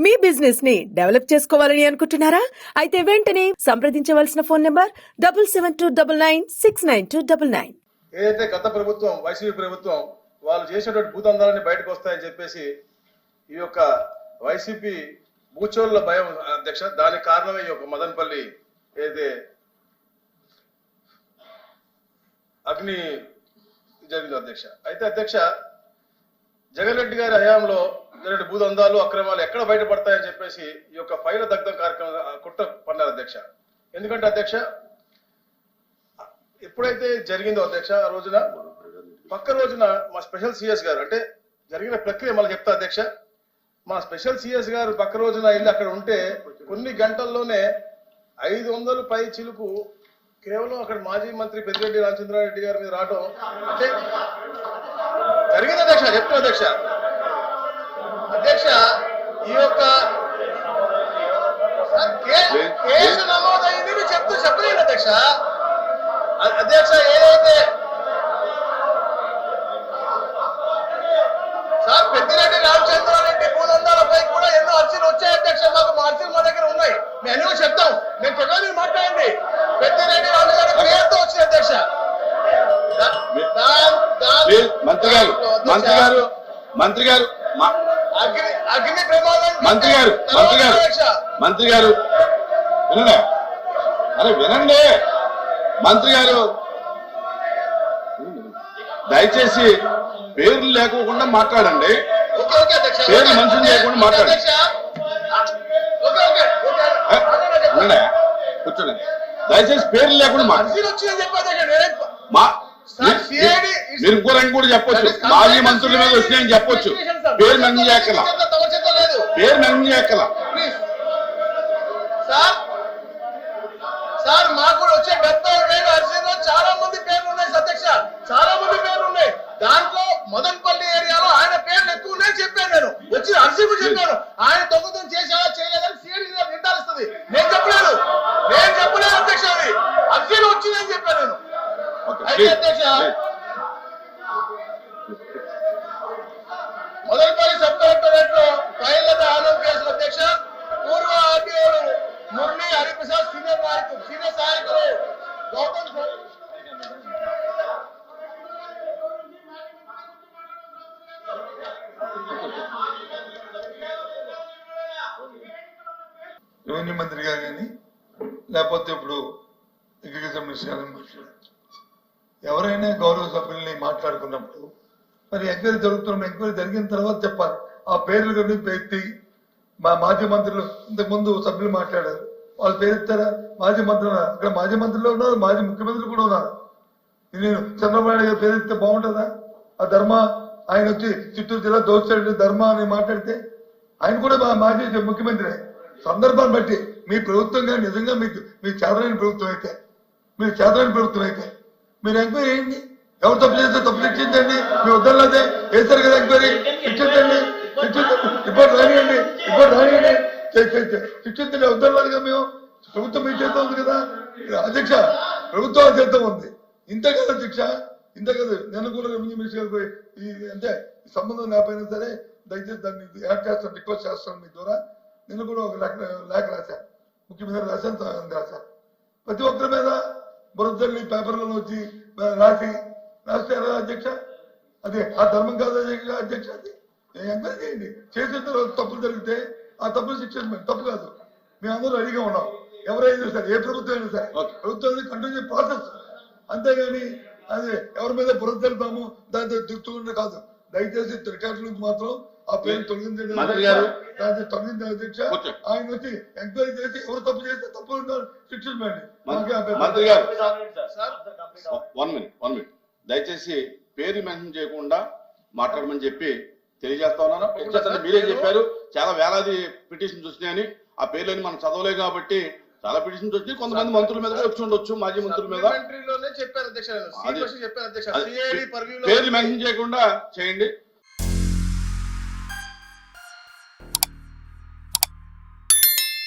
మీ business ని develop చేసుకోవాలని అనుకుంటున్నారా? అయితే వెంటనే సంప్రదించవలసిన ఫోన్ నంబర్ 7729969299. ఏదైతే గత ప్రభుత్వం వైసీపీ ప్రభుత్వం వాళ్ళు చేసేటువంటి భూతందాలన్నీ బయటకు వస్తాయని చెప్పేసి ఈ యొక్క వైసీపీ భూచోళ్ళ భయం అధ్యక్ష, దానికి కారణమే ఈ యొక్క మదనపల్లి ఏదైతే అగ్ని జరిగింది అధ్యక్ష. అయితే అధ్యక్ష, జగన్ రెడ్డి గారి హయాంలో జరిగిన భూదందాలు అక్రమాలు ఎక్కడ బయటపడతాయని చెప్పేసి ఈ యొక్క ఫైల దగ్ధం కార్యక్రమం కుట్ర పన్నారు అధ్యక్ష. ఎందుకంటే అధ్యక్ష, ఎప్పుడైతే జరిగిందో అధ్యక్ష ఆ రోజున పక్క రోజున మా స్పెషల్ సిఎస్ గారు, అంటే జరిగిన ప్రక్రియ మళ్ళీ చెప్తా అధ్యక్ష, మా స్పెషల్ సిఎస్ గారు పక్క రోజున వెళ్ళి అక్కడ ఉంటే కొన్ని గంటల్లోనే 500 పై చిలుకు కేవలం అక్కడ మాజీ మంత్రి పెద్దిరెడ్డి రామచంద్రారెడ్డి గారి మీద రావడం అంటే జరిగింది అధ్యక్ష. చెప్తున్నా అధ్యక్ష, అధ్యక్ష ఈ యొక్క కేసు నమోదైంది మీరు చెప్పలేదు అధ్యక్ష. అధ్యక్ష ఏదైతే సార్ పెద్దిరెడ్డి రామచంద్రారెడ్డి భూదందాలపై కూడా ఎన్నో అర్జీలు వచ్చాయి అధ్యక్ష. మాకు మా అర్జీలు మా దగ్గర ఉన్నాయి, మేము అన్నీ చెప్తాం. నేను చెప్పాను, మీరు మాట్లాడండి. పెద్దిరెడ్డి రామచంద్రారెడ్డి పేరుతో వచ్చింది అధ్యక్ష. మంత్రి గారు అగ్ని ప్రమాదం మంత్రి గారు వినండి, అరే వినండి మంత్రి గారు, దయచేసి పేర్లు లేకోకుండా మాట్లాడండి. పేర్లు మనుషులు లేకుండా మాట్లాడండి. కూర్చోండి, దయచేసి పేర్లు లేకుండా మీరు ఇంకో రంగు కూడా చెప్పొచ్చు. మాజీ మంత్రుల మీద వచ్చినాయని చెప్పొచ్చు. పేరు మెన్షన్ చేయక్కల, పేరు మెన్షన్ చేయక్కల. సార్ మాకు కూడా వచ్చే 70,000 అర్జీలో చాలా మంది పేర్లు ఉన్నాయి అధ్యక్ష, చాలా మంది పేర్లు ఉన్నాయి. దాంట్లో మదనపల్లి ఏరియాలో ఆయన పేర్లు ఎక్కువ ఉన్నాయి చెప్పాను. నేను వచ్చి అర్జీ కూడా చెప్పాను. ఆయన దొంగతనం చేశారా చేయలేదని సిఐడి నిర్ధారిస్తుంది. నేను చెప్పలేదు అధ్యక్ష, అది అర్జీలు వచ్చిందని చెప్పాను నేను. అయితే అధ్యక్ష, మదనపల్లి సబ్ కలెక్టరేట్ లో ఫైళ్లతో ఆనం కేసులు అధ్యక్ష, పూర్వ ఆర్డీఓలు మురళి హరిప్రసాద్ సీనియర్ సహాయకులు గౌతమ్ రెవెన్యూ మంత్రి గారు కానీ లేకపోతే ఇప్పుడు అగ్రికల్చర్ మినిస్టర్ గారు ఎవరైనా గౌరవ సభ్యుల్ని మాట్లాడుకున్నప్పుడు మరి ఎంక్వైరీ జరుగుతున్నాం, ఎంక్వైరీ జరిగిన తర్వాత చెప్పాలి. ఆ పేర్లు కానీ పెట్టి మా మాజీ మంత్రులు ఇంతకుముందు సభ్యులు మాట్లాడారు, వాళ్ళు పేరెత్తారా? మాజీ మంత్రులు అక్కడ మాజీ మంత్రులు ఉన్నారు, మాజీ ముఖ్యమంత్రులు కూడా ఉన్నారు. నేను చంద్రబాబు నాయుడు గారు పేరెత్తే బాగుంటుందా? ఆ ధర్మ ఆయన వచ్చి చిత్తూరు జిల్లా దోచాడు ధర్మ అని మాట్లాడితే ఆయన కూడా మాజీ ముఖ్యమంత్రి. సందర్భాన్ని బట్టి మీ ప్రభుత్వంగా నిజంగా మీకు చేతనైన ప్రభుత్వం అయితే, మీరు చేతనైన ప్రభుత్వం అయితే మీరు ఎంక్వైరీ చేయండి. ఎవరు తప్పు చేస్తే తప్పు శిక్షించండి. మీ వద్దలేదే వేశారు కదా ఎంక్వైరీ, శిక్షించండి. రిపోర్ట్ రానియండి శిక్షించండి. వద్దలేదు కదా, మేము ప్రభుత్వం మీ చేత ఉంది కదా అధ్యక్ష, ప్రభుత్వం చేద్దాం ఉంది. ఇంతే కదా శిక్ష, ఇంతే కదా. నేను కూడా రెవెన్యూ మినిస్టర్ పోయి అంటే సంబంధం లేకపోయినా సరే దయచేసి దాన్ని యాడ్ చేస్తాను, రిక్వెస్ట్ చేస్తాను మీ ద్వారా. నేను కూడా ఒక లేఖ రాశాను, ముఖ్యమంత్రి రాశాను. ప్రతి ఒక్కరి మీద బురదల్లి పేపర్లలో వచ్చి రాస్తే ఎలా అధ్యక్ష? అదే ఆ ధర్మం కాదు అధ్యక్ష. అది ఎంక్వైరీ చేయండి. చేసిన తర్వాత తప్పులు జరిగితే ఆ తప్పులు శిక్షించండి, తప్పు కాదు. మేము అందరూ రెడీగా ఉన్నాం. ఎవరైనా సరే, ఏ ప్రభుత్వం అయినా సరే, ప్రభుత్వం కంటిన్యూ ప్రాసెస్. అంతేగాని అది ఎవరి మీద బురద తెలుతాము దాంతో దిగుతుండే కాదు. దయచేసి రికార్డు నుంచి మాత్రం ఆ పేరు తొలగించండి అధ్యక్ష. ఆయన వచ్చి ఎంక్వైరీ చేసి ఎవరు తప్పు చేస్తే తప్పులు శిక్షించండి. వన్ మినిట్ దయచేసి పేరు మెన్షన్ చేయకుండా మాట్లాడమని చెప్పి తెలియజేస్తా ఉన్నాను. మీరే చెప్పారు చాలా వేలాది పిటిషన్స్ వచ్చినాయని. ఆ పేర్లని మనం చదవలేదు కాబట్టి చాలా పిటిషన్స్ వచ్చి కొంతమంది మంత్రుల మీద వచ్చి ఉండొచ్చు, మాజీ మంత్రుల మీద. పేర్లు మెన్షన్ చేయకుండా చేయండి.